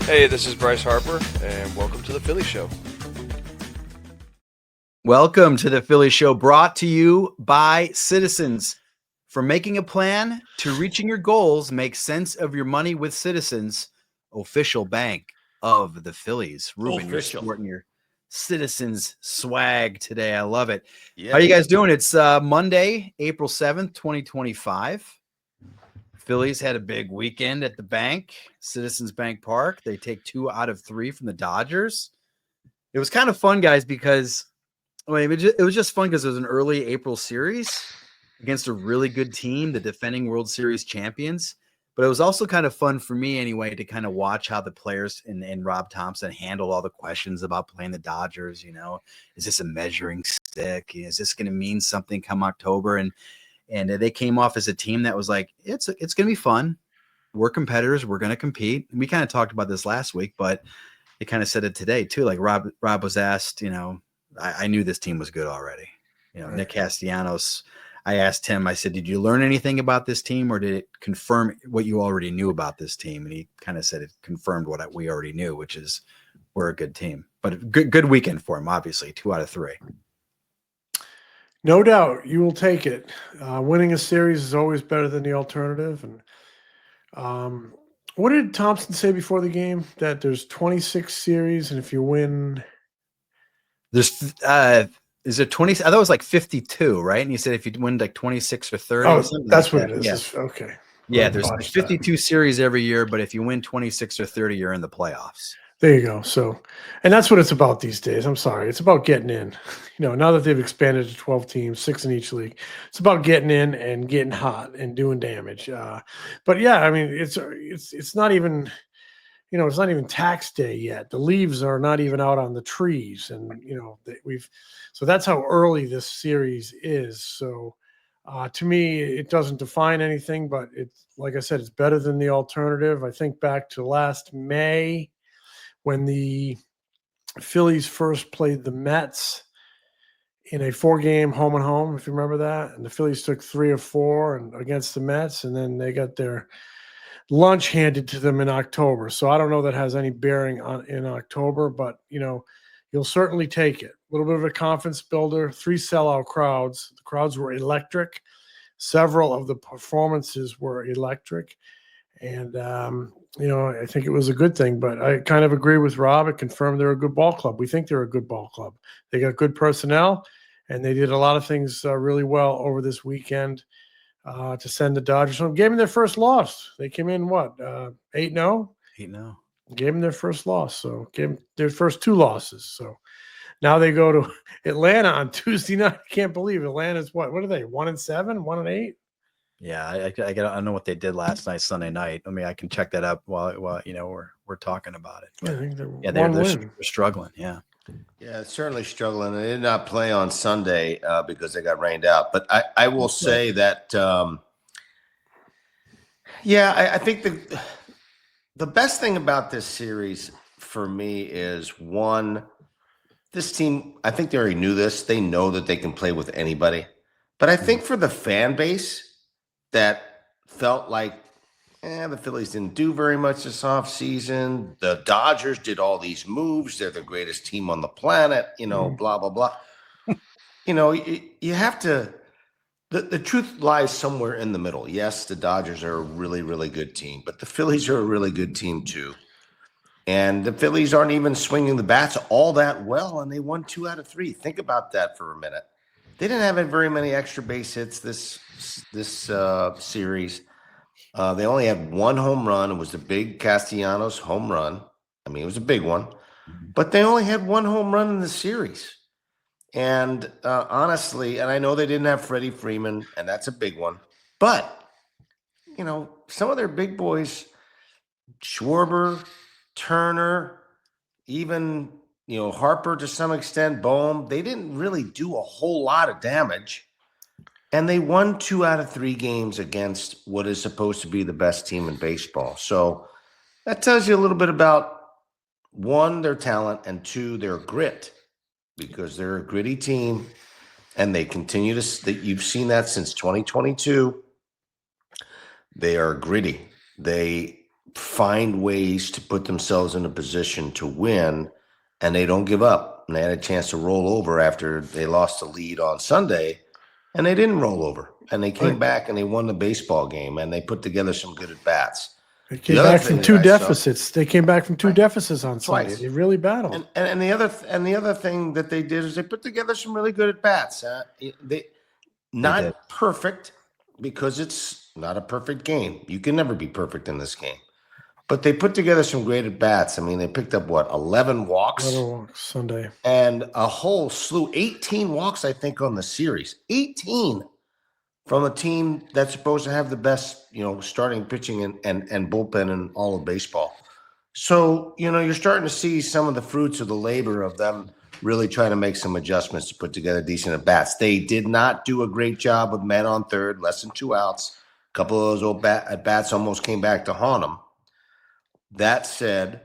Hey, this is Bryce Harper, and welcome to the Philly Show. Welcome to the Philly Show, brought to you by Citizens. From making a plan to reaching your goals, make sense of your money with Citizens, official bank of the Phillies. Ruben, you're sporting your Citizens swag today. I love it. Yeah. How are you guys doing? It's Monday, April 7th, 2025. Phillies had a big weekend at the bank, Citizens Bank Park. They take 2 out of 3 from the Dodgers. It was kind of fun, guys, because it was just fun because it was an early April series against a really good team, the defending World Series champions. But it was also kind of fun for me anyway to kind of watch how the players and Rob Thompson handled all the questions about playing the Dodgers. You know, is this a measuring stick? Is this going to mean something come October? And they came off as a team that was like, it's going to be fun. We're competitors. We're going to compete. And we kind of talked about this last week, but they kind of said it today too. Like Rob was asked, you know, I knew this team was good already. You know, right. Nick Castellanos, I asked him, I said, did you learn anything about this team or did it confirm what you already knew about this team? And he kind of said it confirmed what we already knew, which is we're a good team. But a good weekend for him, obviously, 2 out of 3. No doubt, you will take it. Winning a series is always better than the alternative. And what did Thompson say before the game? That there's 26 series, and if you win, there's is it 20? I thought it was like 52, right? And you said if you win like 26 or 30, oh, or something that's like what that. it is. Yeah. Okay. Yeah, there's 52 series every year, but if you win 26 or 30, you're in the playoffs. There you go. So, and that's what it's about these days. I'm sorry. It's about getting in. You know, now that they've expanded to 12 teams, 6 in each league, it's about getting in and getting hot and doing damage. But yeah, I mean, it's not even, you know, it's not even tax day yet. The leaves are not even out on the trees. And, you know, so that's how early this series is. So to me, it doesn't define anything, but it's, like I said, it's better than the alternative. I think back to last May, when the Phillies first played the Mets in a 4-game home and home, if you remember that, and the Phillies took 3 or 4 and against the Mets, and then they got their lunch handed to them in October. So I don't know that has any bearing in October, but you know, you'll certainly take it. A little bit of a confidence builder. 3 sellout crowds. The crowds were electric. Several of the performances were electric. And, you know, I think it was a good thing, but I kind of agree with Rob. It confirmed they're a good ball club. We think they're a good ball club. They got good personnel, and they did a lot of things really well over this weekend to send the Dodgers home. Gave them their first loss. They came in, 8-0? 8-0. Gave them their first loss. So gave them their first 2 losses. So now they go to Atlanta on Tuesday night. I can't believe Atlanta's what are they? 1-7, 1-8? Yeah, I don't know what they did last night, Sunday night. I mean, I can check that up while you know we're talking about it. But, I think they're struggling. Yeah, certainly struggling. They did not play on Sunday because they got rained out. But I will say that, I think the best thing about this series for me is one. This team, I think they already knew this. They know that they can play with anybody. But I think for the fan base that felt like the Phillies didn't do very much this offseason. The Dodgers did all these moves. They're the greatest team on the planet, you know, blah, blah, blah. You know, you have to – the truth lies somewhere in the middle. Yes, the Dodgers are a really, really good team, but the Phillies are a really good team too. And the Phillies aren't even swinging the bats all that well, and they won 2 out of 3. Think about that for a minute. They didn't have very many extra base hits this series. They only had 1 home run. It was the big Castellanos home run. I mean, it was a big one. But they only had 1 home run in the series. And honestly, and I know they didn't have Freddie Freeman, and that's a big one. But, you know, some of their big boys, Schwarber, Turner, even, you know, Harper to some extent, Bohm, they didn't really do a whole lot of damage. And they won 2 out of 3 games against what is supposed to be the best team in baseball. So that tells you a little bit about, 1, their talent, and 2, their grit, because they're a gritty team, and they continue to – you've seen that since 2022. They are gritty. They find ways to put themselves in a position to win, and they don't give up. And they had a chance to roll over after they lost the lead on Sunday, and they didn't roll over. And they came back and they won the baseball game, and they put together some good at-bats. They came back from two deficits. They came back from two deficits on Sunday. They really battled. And the other thing that they did is they put together some really good at-bats. Not perfect, because it's not a perfect game. You can never be perfect in this game. But they put together some great at-bats. I mean, they picked up, 11 walks? 11 walks Sunday. And a whole slew, 18 walks, I think, on the series. 18 from a team that's supposed to have the best, starting pitching and bullpen in all of baseball. So, you're starting to see some of the fruits of the labor of them really trying to make some adjustments to put together decent at-bats. They did not do a great job with men on third, less than 2 outs. A couple of those old at-bats almost came back to haunt them. That said,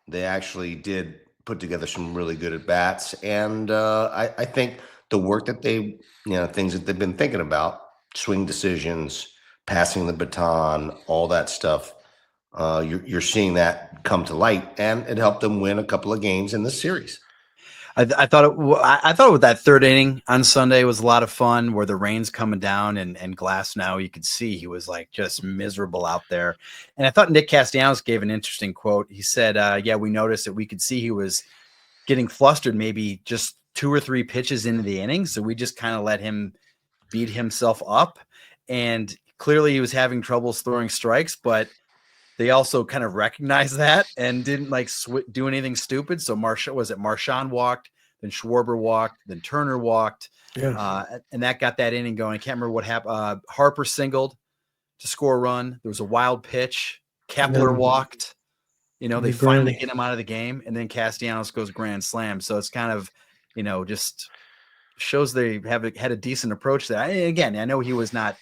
they actually did put together some really good at-bats. And I think the work that they, things that they've been thinking about, swing decisions, passing the baton, all that stuff, you're seeing that come to light, and it helped them win a couple of games in this series. I thought with that third inning on Sunday was a lot of fun, where the rain's coming down and Glass, now you could see he was like just miserable out there. And I thought Nick Castellanos gave an interesting quote. He said, we noticed that we could see he was getting flustered maybe just 2 or 3 pitches into the inning. So we just kind of let him beat himself up. And clearly he was having troubles throwing strikes, but they also kind of recognized that and didn't do anything stupid. So Marchand walked, then Schwarber walked, then Turner walked. Yeah. And that got that inning going. I can't remember what happened. Harper singled to score a run. There was a wild pitch. Kepler walked. They finally get him out of the game. And then Castellanos goes grand slam. So it's kind of, just shows they had a decent approach there. Again, I know he was not.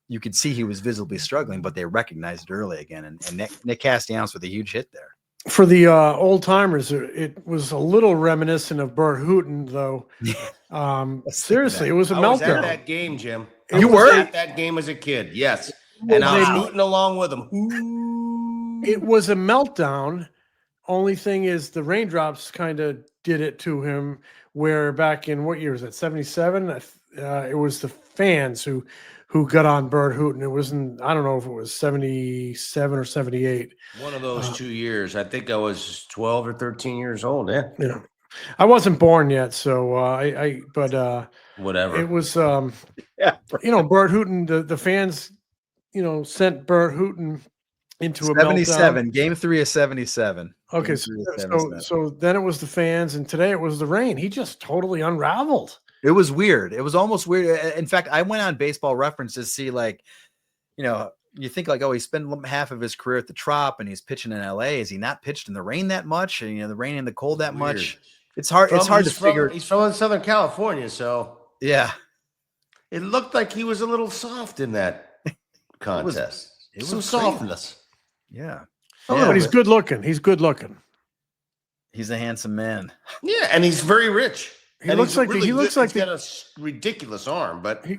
You could see he was visibly struggling, but they recognized it early again. And Nick Castellanos with a huge hit there. For the old timers, it was a little reminiscent of Bert Hooton, though. Seriously, it was a meltdown. I was at that game, Jim. You were at that game as a kid, yes. And I was hooting along with him. It was a meltdown. Only thing is, the raindrops kind of did it to him. Where back in, what year was that? 77. It was the fans who got on Bert Hooton. It wasn't, I don't know if it was 77 or 78. One of those 2 years. I think I was 12 or 13 years old. Yeah. I wasn't born yet, so but whatever. It was Bert Hooton, the fans, sent Bert Hooton into 77, a meltdown. game 3 of 77. Okay, so then it was the fans, and today it was the rain. He just totally unraveled. It was weird. It was almost weird. In fact, I went on Baseball Reference to see, you think he spent half of his career at the Trop and he's pitching in LA. Is he not pitched in the rain that much? And the rain and the cold that much. It's hard. It's hard to figure. He's from Southern California, so yeah. It looked like he was a little soft in that contest. It was some softness. Yeah. But he's good looking. He's good looking. He's a handsome man. Yeah, and he's very rich. He looks like he's got a ridiculous arm, but he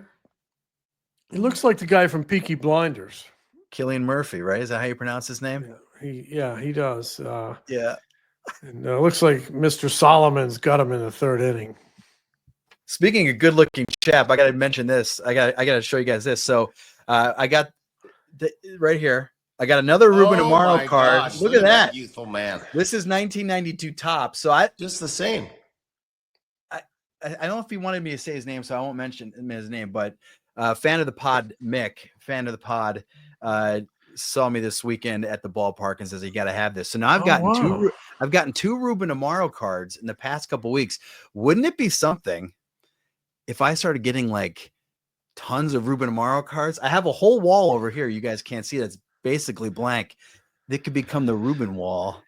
looks like the guy from Peaky Blinders. Cillian Murphy, right? Is that how you pronounce his name? Yeah, he does. Yeah. And looks like Mr. Solomon's got him in the third inning. Speaking of good-looking chap, I got to mention this. I got to show you guys this. So I got right here. I got another Ruben Amaro card. Gosh, look at that youthful man. This is 1992 top. So just the same. I don't know if he wanted me to say his name, so I won't mention his name, but fan of the pod, Mick, fan of the pod, saw me this weekend at the ballpark and says, you got to have this. So now I've gotten two Ruben Amaro cards in the past couple weeks. Wouldn't it be something if I started getting tons of Ruben Amaro cards? I have a whole wall over here. You guys can't see. That's basically blank. That could become the Ruben wall.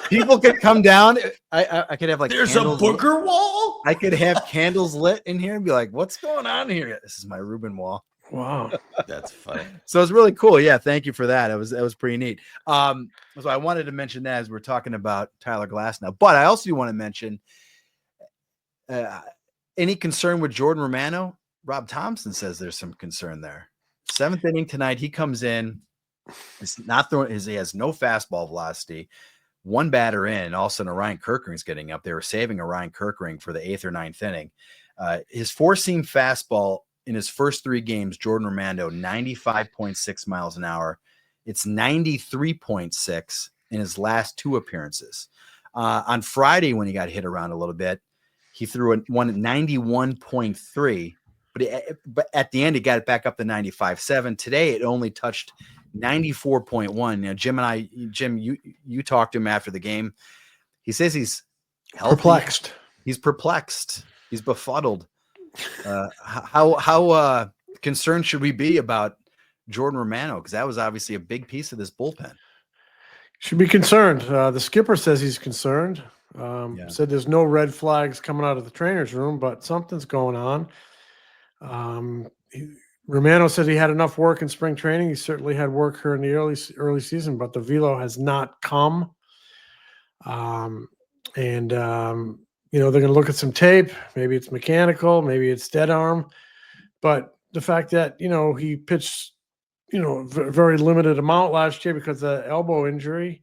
People could come down. I could have there's a Booker wall. I could have candles lit in here and be like, what's going on here? This is my Ruben wall. Wow. That's funny. So it's really cool. Yeah. Thank you for that. That was pretty neat. So I wanted to mention that as we're talking about Tyler Glass now, but I also do want to mention any concern with Jordan Romano. Rob Thompson says there's some concern there. Seventh inning tonight, he comes in. It's not throwing. He has no fastball velocity. One batter in, all of a sudden Orion Kirkering's getting up. They were saving Orion Kirkering for the 8th or 9th inning. His four-seam fastball in his first 3 games, Jordan Romano, 95.6 miles an hour. It's 93.6 in his last 2 appearances. On Friday, when he got hit around a little bit, he threw one at 91.3, but at the end, he got it back up to 95.7. Today, it only touched 94.1. Now, Jim, you talked to him after the game. He says he's healthy. Perplexed. He's perplexed. He's befuddled. How concerned should we be about Jordan Romano? Because that was obviously a big piece of this bullpen. Should be concerned. The skipper says he's concerned. Said there's no red flags coming out of the trainer's room, but something's going on. Romano said he had enough work in spring training. He certainly had work here in the early season, but the velo has not come. They're going to look at some tape. Maybe it's mechanical, maybe it's dead arm. But the fact that, he pitched, very limited amount last year because of the elbow injury.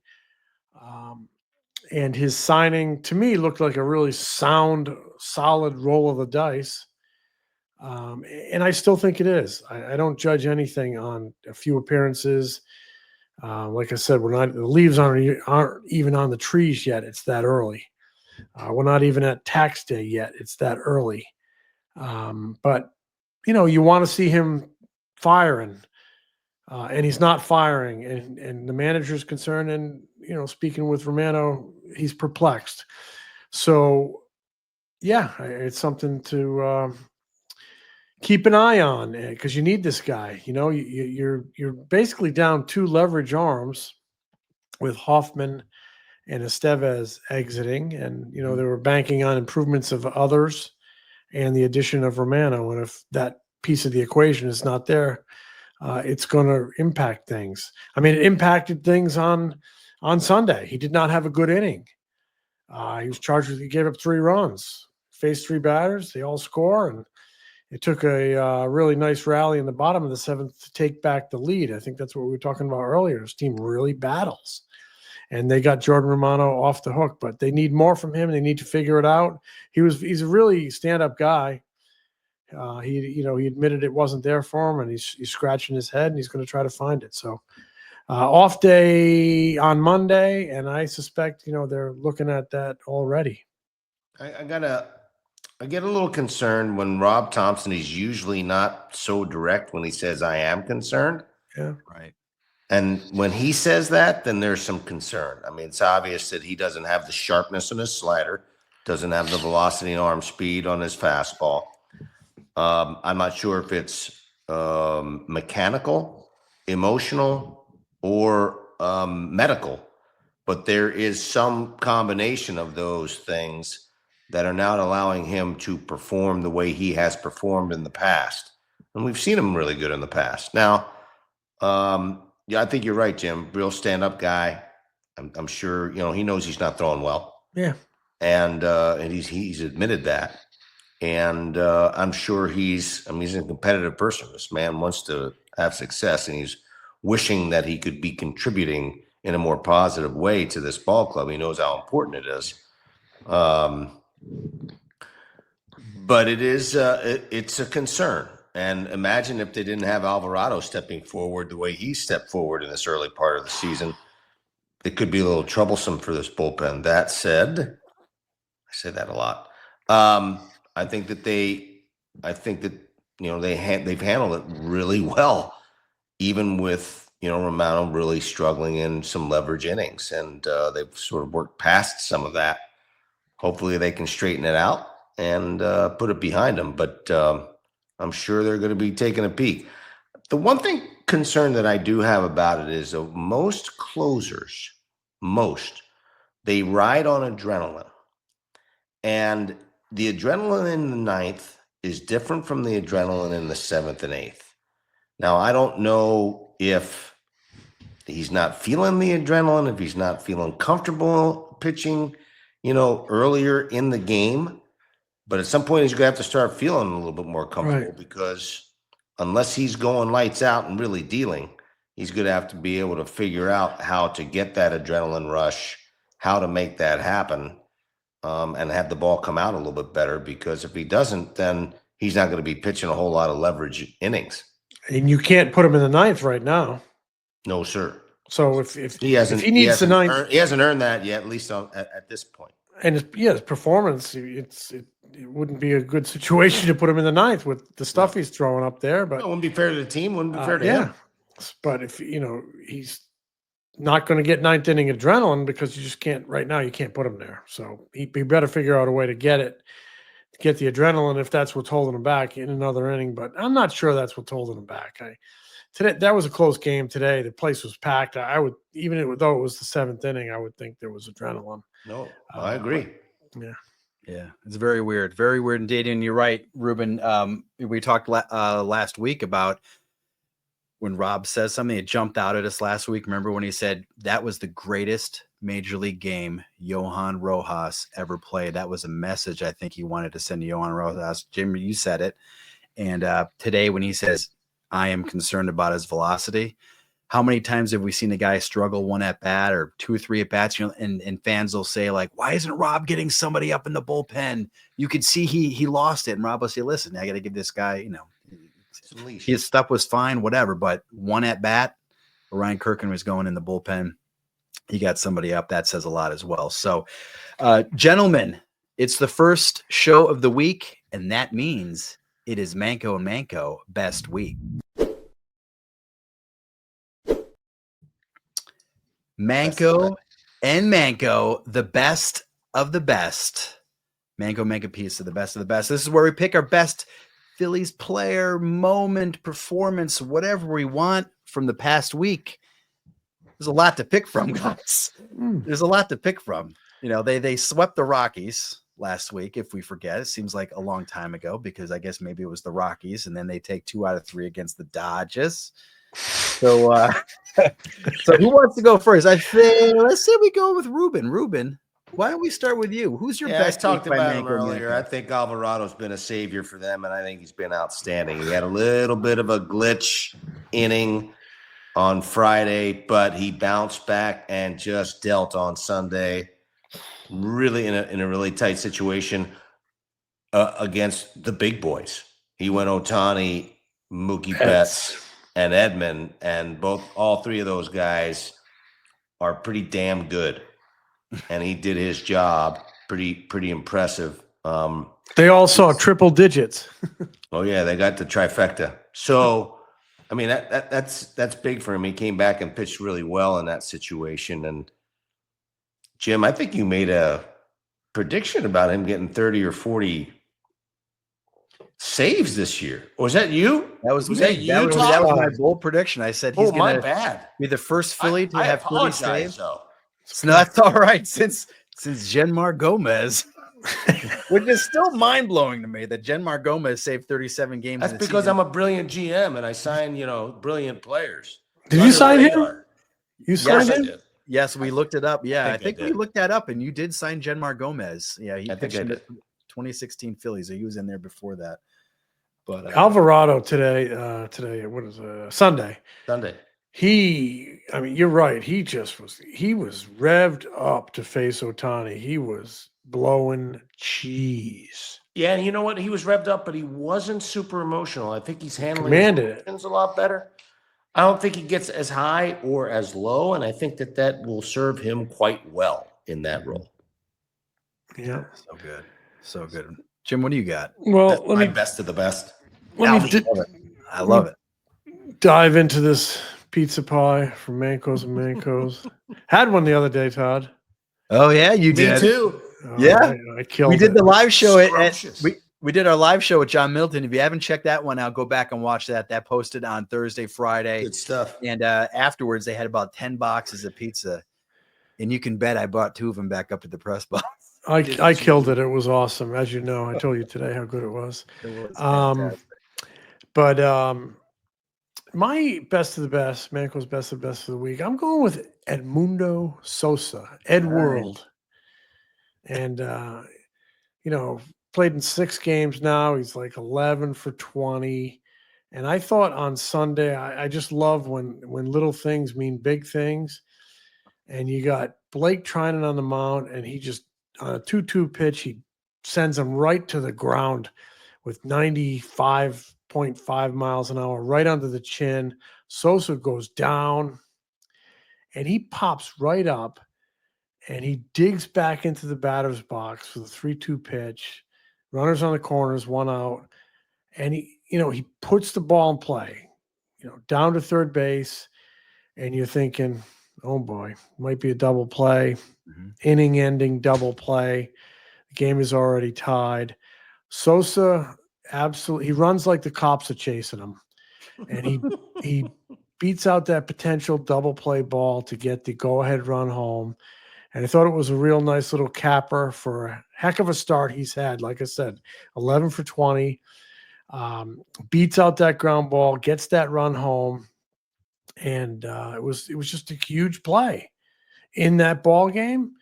And his signing, to me, looked like a really sound, solid roll of the dice. And I still think it is. I don't judge anything on a few appearances. Like I said, the leaves aren't even on the trees yet. It's that early. We're not even at tax day yet. It's that early. But you want to see him firing, and he's not firing, and the manager's concerned. And speaking with Romano, he's perplexed. So, yeah, it's something to keep an eye on, because you need this guy. You're basically down 2 leverage arms with Hoffman and Estevez exiting, and they were banking on improvements of others and the addition of Romano. And if that piece of the equation is not there, it's going to impact things. I mean, it impacted things on Sunday. He did not have a good inning. He was charged with, he gave up 3 runs, faced 3 batters, they all score, and it took a really nice rally in the bottom of the 7th to take back the lead. I think that's what we were talking about earlier. His team really battles, and they got Jordan Romano off the hook, but they need more from him. They need to figure it out. He's a really stand-up guy. He admitted it wasn't there for him, and he's scratching his head, and he's going to try to find it. So off day on Monday, and I suspect, they're looking at that already. I get a little concerned when Rob Thompson is usually not so direct when he says, I am concerned. Yeah. Right. And when he says that, then there's some concern. I mean, it's obvious that he doesn't have the sharpness on his slider, doesn't have the velocity and arm speed on his fastball. I'm not sure if it's mechanical, emotional, or medical, but there is some combination of those things that are not allowing him to perform the way he has performed in the past. And we've seen him really good in the past. Now, I think you're right, Jim. Real stand-up guy. I'm sure, he knows he's not throwing well. Yeah. And he's admitted that. And I'm sure he's a competitive person. This man wants to have success, and he's wishing that he could be contributing in a more positive way to this ball club. He knows how important it is. But it is it's a concern. And imagine if they didn't have Alvarado stepping forward the way he stepped forward in this early part of the season. It could be a little troublesome for this bullpen. That said, I say that a lot. I think that they've handled it really well, even with Romano really struggling in some leverage innings, and they've sort of worked past some of that. Hopefully they can straighten it out and put it behind them. But I'm sure they're going to be taking a peek. The one concern that I do have about it is most closers, they ride on adrenaline. And the adrenaline in the 9th is different from the adrenaline in the 7th and 8th. Now, I don't know if he's not feeling the adrenaline, if he's not feeling comfortable pitching, earlier in the game. But at some point, he's going to have to start feeling a little bit more comfortable, right, because unless he's going lights out and really dealing, he's going to have to be able to figure out how to get that adrenaline rush, how to make that happen, and have the ball come out a little bit better. Because if he doesn't, then he's not going to be pitching a whole lot of leverage innings. And you can't put him in the ninth right now. No, sir. So if He hasn't, if he needs the ninth, he hasn't earned that yet, at least at this point. and his performance, it wouldn't be a good situation to put him in the ninth with the stuff he's throwing up there. But it wouldn't be fair to the team. Wouldn't be fair to him. But if he's not going to get ninth inning adrenaline because you just can't right now. You can't put him there. So he better figure out a way to get the adrenaline if that's what's holding him back in another inning. But I'm not sure that's what's holding him back. Today that was a close game today. The place was packed. I would, though it was the seventh inning, I would think there was adrenaline. No, I agree. Yeah, it's very weird indeed. And you're right, Ruben. We talked last week about when Rob says something. It jumped out at us last week. Remember when he said that was the greatest major league game Johan Rojas ever played? That was a message I think he wanted to send to Johan Rojas. Jim, you said it. And today when he says, I am concerned about his velocity. How many times have we seen a guy struggle one at bat or 2 or 3 at bats? And fans will say, like, why isn't Rob getting somebody up in the bullpen? You could see he lost it. And Rob will say, listen, I got to give this guy, his stuff was fine, whatever. But one at bat, Ryan Kirkin was going in the bullpen. He got somebody up. That says a lot as well. So, gentlemen, it's the first show of the week, and that means it is Manco and Manco best week. Manco and Manco, the best of the best. Manco piece of the best of the best. This is where we pick our best Phillies player, moment, performance, whatever we want from the past week. There's a lot to pick from, guys. There's a lot to pick from. They swept the Rockies last week. If we forget, it seems like a long time ago because I guess maybe it was the Rockies, and then they take 2 out of 3 against the Dodgers. So, so who wants to go first? I think let's say we go with Ruben. Ruben, why don't we start with you? Who's your best? I talked about him earlier. I think Alvarado's been a savior for them, and I think he's been outstanding. He had a little bit of a glitch inning on Friday, but he bounced back and just dealt on Sunday. Really in a really tight situation against the big boys. He went Ohtani, Mookie Betts, and Edman, and all 3 of those guys are pretty damn good. And he did his job. Pretty impressive. They all saw triple digits. Oh yeah, they got the trifecta. So, I mean that's big for him. He came back and pitched really well in that situation. And Jim, I think you made a prediction about him getting 30 or 40 saves this year. Was that you? That was me. That you? That was my bold prediction. I said he's going to be the first Philly to have 30 saves. Though. So that's all right since Genmar Gomez, which is still mind blowing to me that Genmar Gomez saved 37 games. That's because I'm a brilliant GM and I sign brilliant players. Did you sign him? You signed him? Yes, we looked it up. Yeah, I think we looked that up, and you did sign Genmar Gomez. Yeah, he pitched in the 2016 Phillies. So he was in there before that. But Alvarado today, what is it? Sunday. You're right. He was revved up to face Ohtani. He was blowing cheese. Yeah, and you know what? He was revved up, but he wasn't super emotional. I think he's handling his emotions a lot better. I don't think he gets as high or as low, and I think that will serve him quite well in that role. Yeah. So good. Jim, what do you got? Well, my best of the best. I love it. Dive into this pizza pie from Mancos and Mancos. Had one the other day, Todd. Oh yeah, you did. Me too. Yeah, I killed it. We did the live show we did our live show with John Middleton. If you haven't checked that one out, go back and watch that. That posted on Thursday, Friday. Good stuff. And afterwards, they had about 10 boxes of pizza, and you can bet I brought 2 of them back up to the press box. I killed it. It was awesome. As you know, I told you today how good it was. It was but my best of the best, Manco's best of the best of the week, I'm going with Edmundo Sosa, Ed World. And, played in 6 games now. He's like 11 for 20. And I thought on Sunday, I just love when little things mean big things. And you got Blake Trinan on the mound, and he just on a 2-2 pitch, he sends him right to the ground with 95.5 miles an hour right under the chin. Sosa goes down, and he pops right up, and he digs back into the batter's box for the 3-2 pitch. Runners on the corners, 1 out, and he puts the ball in play, down to third base, and you're thinking, oh boy, might be a double play, inning-ending double play. The game is already tied. Sosa absolutely, he runs like the cops are chasing him, and he beats out that potential double play ball to get the go-ahead run home. And I thought it was a real nice little capper for a heck of a start he's had. Like I said, 11 for 20, beats out that ground ball, gets that run home, and it was just a huge play in that ball game.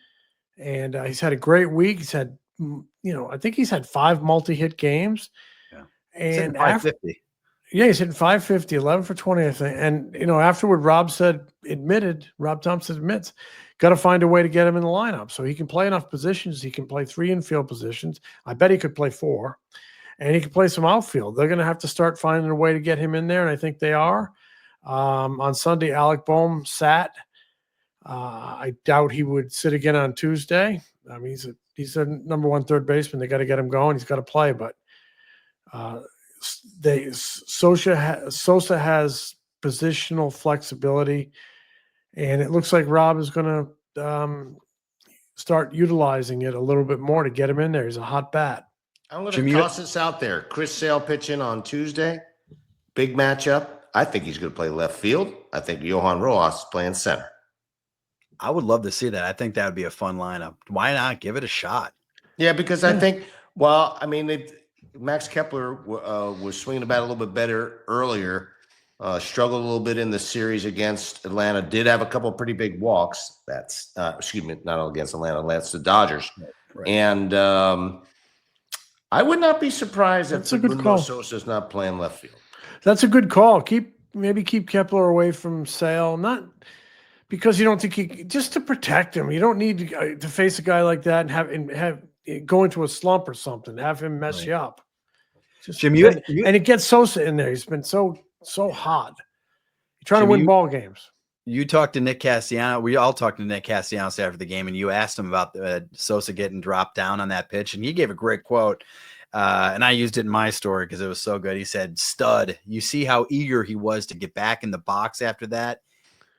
And he's had a great week. He's had, I think he's had 5 multi-hit games. Yeah. And 550. He's hitting 550, 11 for 20, I think. And, afterward, Rob Thompson admits, got to find a way to get him in the lineup so he can play enough positions. He can play 3 infield positions. I bet he could play 4, and he can play some outfield. They're going to have to start finding a way to get him in there, and I think they are. On Sunday, Alec Boehm sat. I doubt he would sit again on Tuesday. I mean, he's a number 1 third baseman. They got to get him going. He's got to play, but Sosa has positional flexibility, and it looks like Rob is going to start utilizing it a little bit more to get him in there. He's a hot bat. I'm going to toss this out there. Chris Sale pitching on Tuesday. Big matchup. I think he's going to play left field. I think Johan Rojas is playing center. I would love to see that. I think that would be a fun lineup. Why not give it a shot? Yeah, because I think, Max Kepler was swinging the bat a little bit better earlier, struggled a little bit in the series against Atlanta, did have a couple of pretty big walks. That's, not against Atlanta, that's the Dodgers. Right. And I would not be surprised if Sosa's not playing left field. That's a good call. Keep Kepler away from Sale, not because you don't think just to protect him. You don't need to face a guy like that and have go into a slump or something. Have him mess you up. Jim, and it gets Sosa in there. He's been so hot. You're trying to win ball games. You talked to Nick Castellanos. We all talked to Nick Castellanos after the game, and you asked him about Sosa getting dropped down on that pitch, and he gave a great quote. And I used it in my story because it was so good. He said, "Stud, you see how eager he was to get back in the box after that?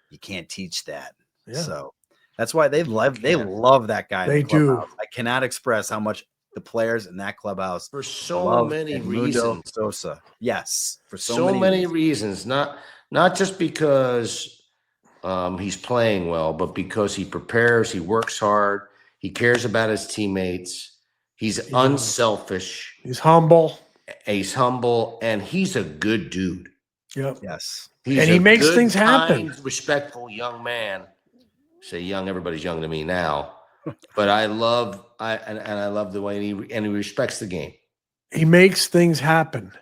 You can't teach that." Yeah. So that's why they love that guy. They do. I cannot express how much the players in that clubhouse for so many reasons. Sosa, yes, for so many reasons. Not just because he's playing well, but because he prepares, he works hard, he cares about his teammates. He's unselfish. He's humble. And he's a good dude. Yep. Yes. He makes things happen. Kind, respectful young man. Say young, everybody's young to me now. But I love the way he respects the game. He makes things happen.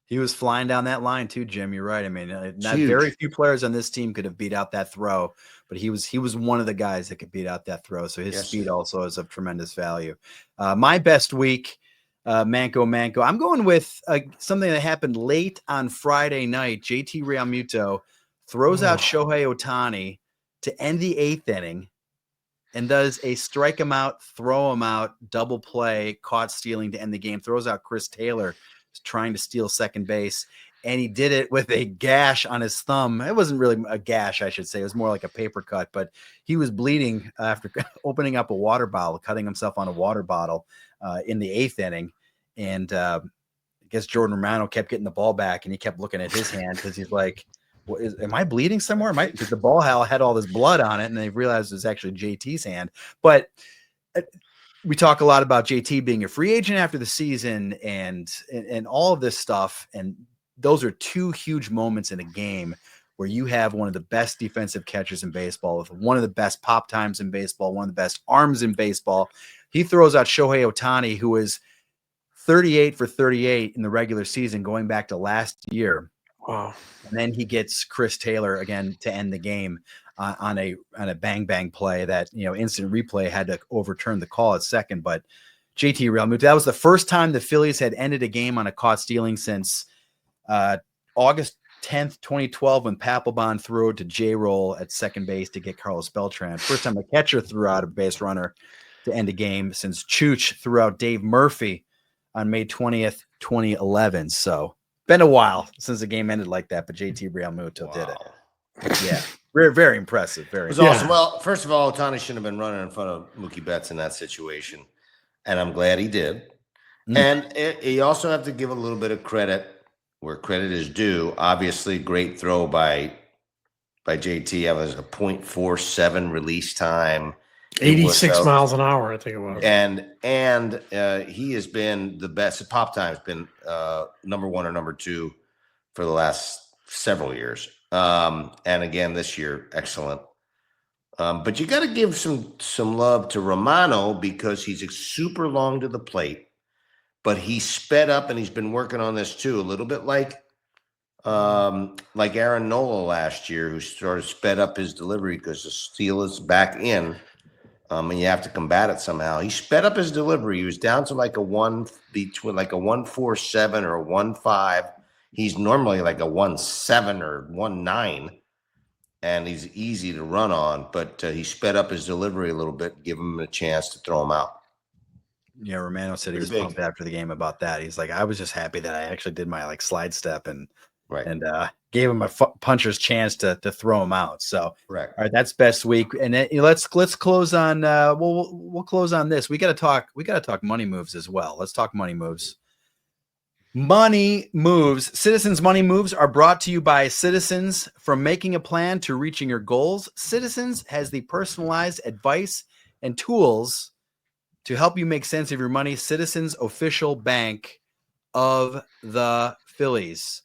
He was flying down that line too, Jim. You're right. I mean, not very few players on this team could have beat out that throw, but he was one of the guys that could beat out that throw. So his speed also is of tremendous value. My best week, Manco. I'm going with something that happened late on Friday night. JT Realmuto throws out Shohei Ohtani to end the 8th inning and does a strike him out, throw him out, double play, caught stealing to end the game, throws out Chris Taylor trying to steal second base. And he did it with a gash on his thumb. It wasn't really a gash, I should say. It was more like a paper cut, but he was bleeding after opening up a water bottle, cutting himself on a water bottle in the 8th inning. And I guess Jordan Romano kept getting the ball back, and he kept looking at his hand because he's like, am I bleeding somewhere? Because the ball had all this blood on it, and they realized it was actually JT's hand. But we talk a lot about JT being a free agent after the season and all of this stuff. And those are 2 huge moments in a game where you have one of the best defensive catchers in baseball with one of the best pop times in baseball, one of the best arms in baseball. He throws out Shohei Ohtani, who is 38 for 38 in the regular season going back to last year. Wow. And then he gets Chris Taylor again to end the game on a bang bang play that, instant replay had to overturn the call at second. But JT Realmuto, that was the first time the Phillies had ended a game on a caught stealing since August 10th, 2012, when Papelbon threw it to J-Roll at second base to get Carlos Beltran. First time a catcher threw out a base runner to end a game since Chooch threw out Dave Murphy on May 20th, 2011. So been a while since the game ended like that, but JT Realmuto did it. Yeah. Very, very impressive. Very It was awesome. Well, first of all, Ohtani shouldn't have been running in front of Mookie Betts in that situation, and I'm glad he did. And you also have to give a little bit of credit where credit is due. Obviously, great throw by JT. It was a .47 release time. 86 miles an hour, I think it was. And he has been the best. Pop Time's been number 1 or number 2 for the last several years. And again, this year, excellent. But you got to give some love to Romano because he's super long to the plate, but he sped up and he's been working on this too, a little bit like Aaron Nola last year, who sort of sped up his delivery because the steal is back in. And you have to combat it somehow. He sped up his delivery. He was down to like a 1.47 or a 1.5. He's normally like a 1.7 or 1.9, and he's easy to run on. But he sped up his delivery a little bit, give him a chance to throw him out. Yeah, Romano said he was pumped after the game about that. He's like, I was just happy that I actually did my slide step and gave him a puncher's chance to throw him out. So, right. All right, that's best week, and then let's close on. We'll close on this. We got to talk money moves as well. Let's talk money moves. Money moves. Citizens Money Moves are brought to you by Citizens. From making a plan to reaching your goals, Citizens has the personalized advice and tools to help you make sense of your money. Citizens, official bank of the Phillies.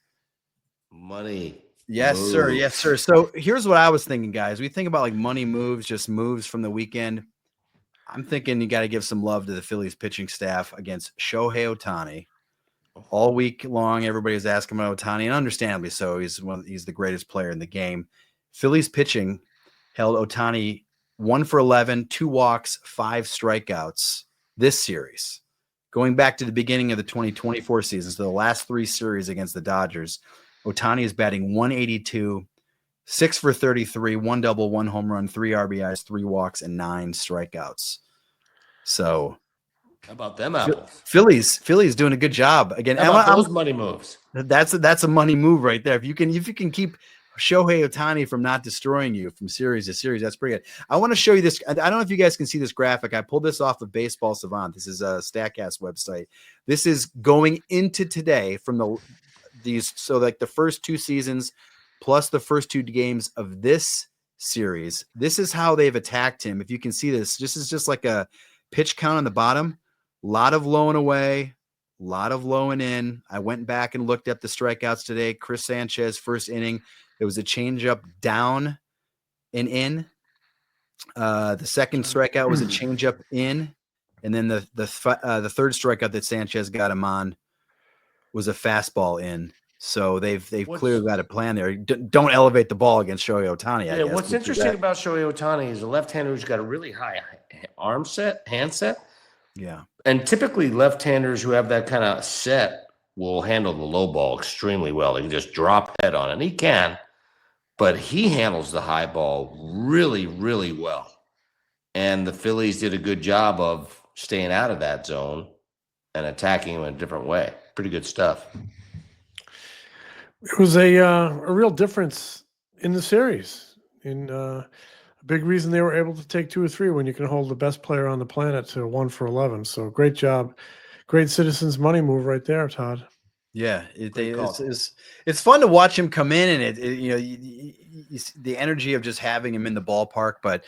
Money. Yes, moves. sir. Yes, sir. So here's what I was thinking, guys. We think about like money moves, just moves from the weekend. I'm thinking you got to give some love to the Phillies pitching staff against Shohei Ohtani. All week long, everybody was asking about Ohtani, and understandably so. He's the greatest player in the game. Phillies pitching held Ohtani 1 for 11, 2 walks, 5 strikeouts this series. Going back to the beginning of the 2024 season, so the last 3 series against the Dodgers, Ohtani is batting 182, 6 for 33, 1 double, 1 home run, 3 RBIs, 3 walks, and 9 strikeouts. So, how about them apples? Phillies doing a good job again. How about those money moves? That's a money move right there. If you can keep Shohei Ohtani from not destroying you from series to series, that's pretty good. I want to show you this. I don't know if you guys can see this graphic. I pulled this off of Baseball Savant. This is a StatCast website. This is going into today from the first 2 seasons plus the first 2 games of this series. This is how they've attacked him. If you can see this is just like a pitch count on the bottom. A lot of lowing away, a lot of lowing in. I went back and looked at the strikeouts today. Chris Sanchez, first inning, there was a changeup down and in. The second strikeout was a changeup in, and then the third strikeout that Sanchez got him on was a fastball in. So they've clearly got a plan there. Don't elevate the ball against Shohei Ohtani. I guess. What's interesting about Shohei Ohtani is a left-hander who's got a really high hand set. Yeah. And typically left-handers who have that kind of set will handle the low ball extremely well. They can just drop head on it. And he can, but he handles the high ball really, really well. And the Phillies did a good job of staying out of that zone and attacking him in a different way. Pretty good stuff. It was a real difference in the series. A big reason they were able to take 2 or 3 when you can hold the best player on the planet to 1 for 11. So great job. Great Citizens Money move right there, Todd. Yeah, it's fun to watch him come in, and the energy of just having him in the ballpark. But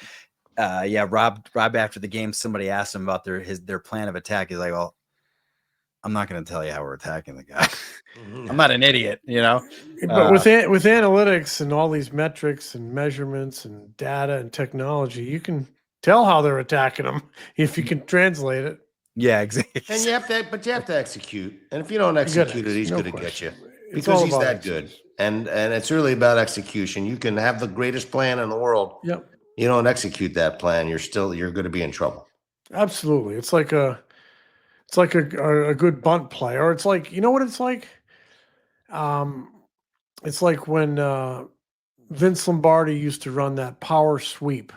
Rob after the game, somebody asked him about their plan of attack. He's like, well, I'm not going to tell you how we're attacking the guy. I'm not an idiot, But with analytics and all these metrics and measurements and data and technology, you can tell how they're attacking them if you can translate it. Yeah, exactly. And you have to execute. And if you don't execute it, he's no going to get you question. It's because all he's about that good. execution. And it's really about execution. You can have the greatest plan in the world. Yep. You don't execute that plan, you're going to be in trouble. Absolutely. It's like a good bunt play, or it's like, you know what it's like? It's like when Vince Lombardi used to run that power sweep.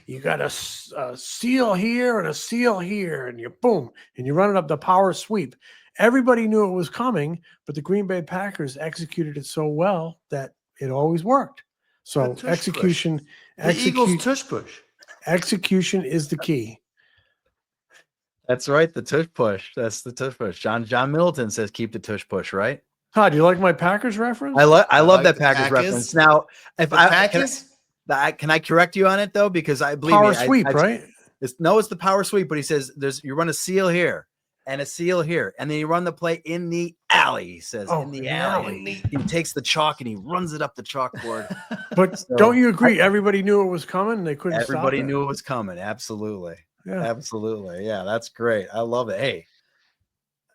You got a seal here and a seal here, and you boom, and you run it up the power sweep. Everybody knew it was coming, but the Green Bay Packers executed it so well that it always worked. So The tush execution, push. The Eagles tush push. execution is the key. That's right. The tush push. That's the tush push. John Middleton says keep the tush push, right? Todd, do you like my Packers reference? I love like that the Packers Packers. reference. Now, if The I Packers? can I correct you on it though? Because I believe Power me, sweep, right? It's the power sweep, but he says you run a seal here and a seal here, and then you run the play in the alley. He says in the alley. He takes the chalk and he runs it up the chalkboard. But So, don't you agree? Everybody knew it was coming. They couldn't stop it. Everybody knew it was coming. Absolutely. Yeah. Absolutely. Yeah, that's great. I love it. Hey,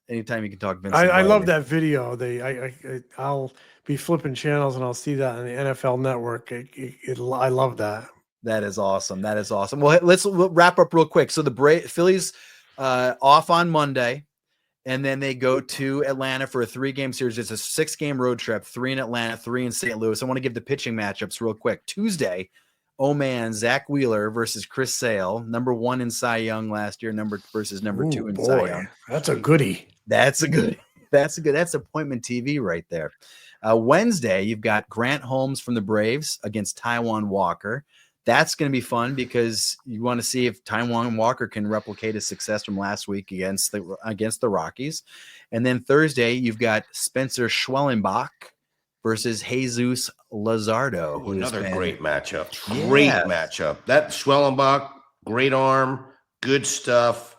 anytime you can talk Vince I love Lombardi. that video. I'll be flipping channels and I'll see that on the NFL Network. I love that. That is awesome. That is awesome. Well, we'll wrap up real quick. So the Phillies off on Monday, and then they go to Atlanta for a 3-game series. It's a 6-game road trip, 3 in Atlanta, 3 in St. Louis. I want to give the pitching matchups real quick. Tuesday, Zach Wheeler versus Chris Sale, number 1 in Cy Young last year, versus number 2 in Cy Young. That's a goodie. That's appointment TV right there. Wednesday, you've got Grant Holmes from the Braves against Taijuan Walker. That's going to be fun because you want to see if Taijuan Walker can replicate his success from last week against the Rockies. And then Thursday, you've got Spencer Schwellenbach versus Jesus Luzardo. Another great matchup. Great matchup. That Schwellenbach, great arm, good stuff.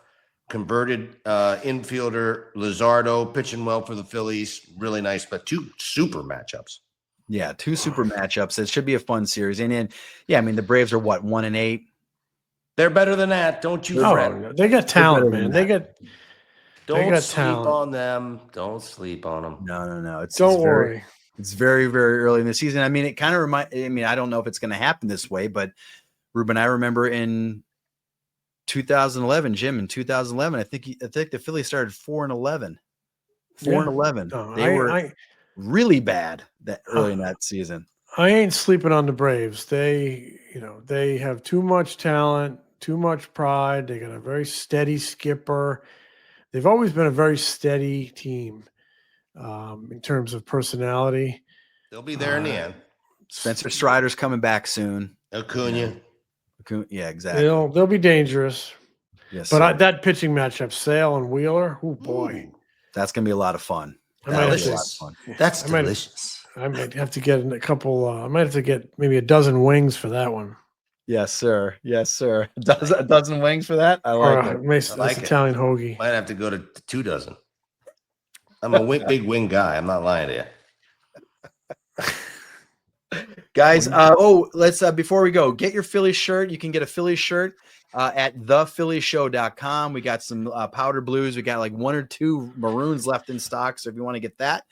Converted infielder. Luzardo pitching well for the Phillies. Really nice, but 2 super matchups. Yeah, 2 super matchups. It should be a fun series. And then, I mean, the Braves are what, 1-8? They're better than that. Don't you fret. They got talent, man. Don't sleep on them. Don't sleep on them. No. Don't worry. It's very, very early in the season. I mean, it kind of I don't know if it's going to happen this way, but Ruben, I remember in 2011, Jim, in 2011, I think the Phillies started 4-11. 4-11. They were really bad that early in that season. I ain't sleeping on the Braves. They have too much talent, too much pride. They got a very steady skipper. They've always been a very steady team in terms of personality. They'll be there in the end. Spencer Strider's coming back soon. Acuna. Yeah, exactly. They'll be dangerous. Yes, but that pitching matchup, Sale and Wheeler, oh boy, that's gonna be a lot of fun. Delicious. That's delicious. I might have to get a couple. I might have to get maybe a dozen wings for that one. Yes, sir. A dozen wings for that. I like it. I like Italian hoagie. Might have to go to 2 dozen. I'm a big wing guy. I'm not lying to you. Guys, let's before we go, get your Phillies shirt. You can get a Phillies shirt at thephillyshow.com. We got some powder blues. We got like 1 or 2 maroons left in stock. So if you want to get that,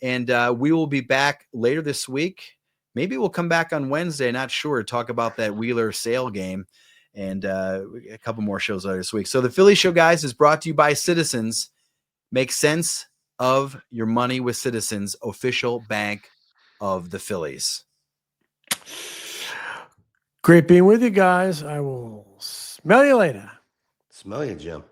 and we will be back later this week. Maybe we'll come back on Wednesday. Not sure. Talk about that Wheeler Sale game and a couple more shows later this week. So the Philly Show, guys, is brought to you by Citizens. Make sense of your money with Citizens, official bank of the Phillies. Great being with you guys. I will smell you later. Smell you, Jim.